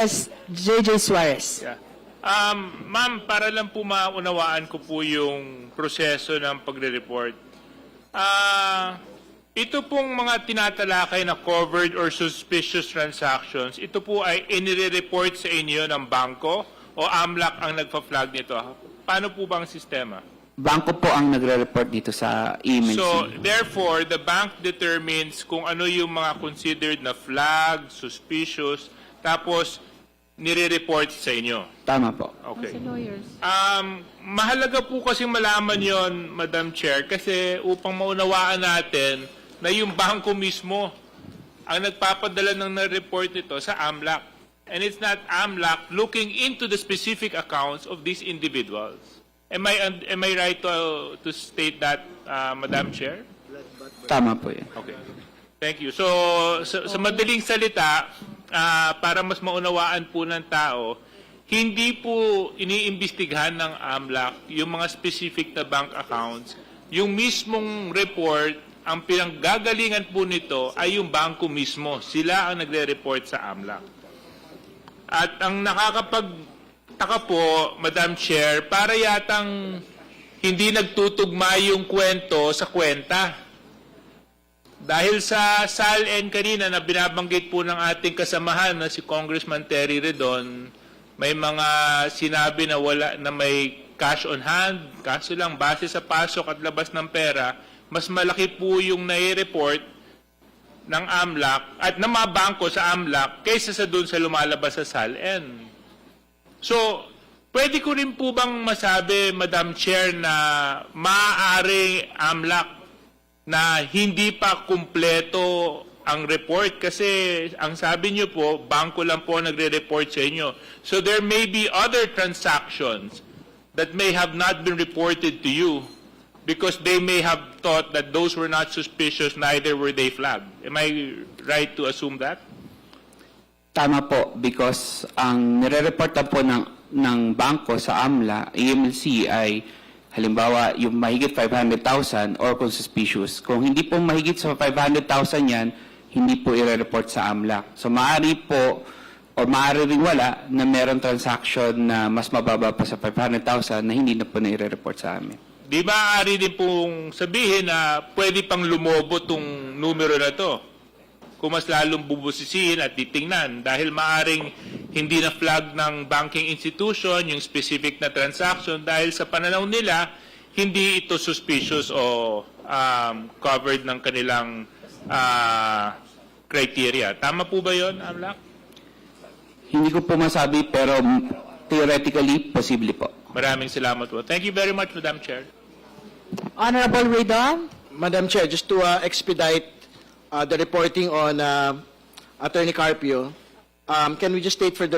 Yes, JJ Suarez. Yeah. Ma'am, para lang po maunawaan ko po yung proseso ng pagre-report. Ito pong mga tinatalakay na covered or suspicious transactions, ito po ay inire-report sa inyo ng bangko o AMLAC ang nagpa-flag nito? Paano po ba ang sistema? Bangko po ang nagre-report dito sa email. So, therefore, the bank determines kung ano yung mga considered na flag, suspicious, tapos nire-report sa inyo. Tama po. Okay. lawyers. Mahalaga po kasi malaman yon, Madam Chair, kasi upang maunawaan natin na yung bangko mismo ang nagpapadala ng report nito sa AMLAC. And it's not AMLAC looking into the specific accounts of these individuals. Am I right to state that, Madam Chair? Tama po yan. Okay. Thank you. So, sa madaling salita, para mas maunawaan po ng tao, hindi po iniimbestigahan ng AMLAC yung mga specific na bank accounts. Yung mismong report, ang pinanggagalingan po nito ay yung bangko mismo. Sila ang nagre-report sa AMLAC. At ang nakakapagtaka po, Madam Chair, para yatang hindi nagtutugma yung kwento sa kwenta. Dahil sa SALN kanina na binabanggit po ng ating kasamahan na si Congressman Terry Redon, may mga sinabi na may cash on hand, kaso lang base sa pasok at labas ng pera, mas malaki po yung nai-report ng AMLAC at ng mga bangko sa AMLAC kaysa sa doon sa lumalabas sa SALN. So, pwede ko rin po bang masabi, Madam Chair, na maaari AMLAC na hindi pa kumpleto ang report kasi ang sabi niyo po, bangko lang po nagre-report sa inyo. So there may be other transactions that may have not been reported to you because they may have thought that those were not suspicious, neither were they flagged. Am I right to assume that? Tama po, because ang nire-report po ng bangko sa AMLA, AMLC ay halimbawa yung mahigit 500,000 or kung suspicious. Kung hindi po mahigit sa 500,000 yan, hindi po i-report sa AMLAC. So maaari po o maaari rin wala na meron transaction na mas mababa pa sa 500,000 na hindi na po na i-report sa amin. Di ba maaari din pong sabihin na pwede pang lumobo tong numero na to? Kung mas lalong bubusisihin at titingnan dahil maaring hindi na flag ng banking institution yung specific na transaction dahil sa pananaw nila hindi ito suspicious o covered ng kanilang criteria. Tama po ba yun, AMLAC? Hindi ko po masabi pero theoretically, posible po. Maraming salamat po. Thank you very much, Madam Chair. Honorable Redon. Madam Chair, just to expedite the reporting on Attorney Carpio, can we just state for the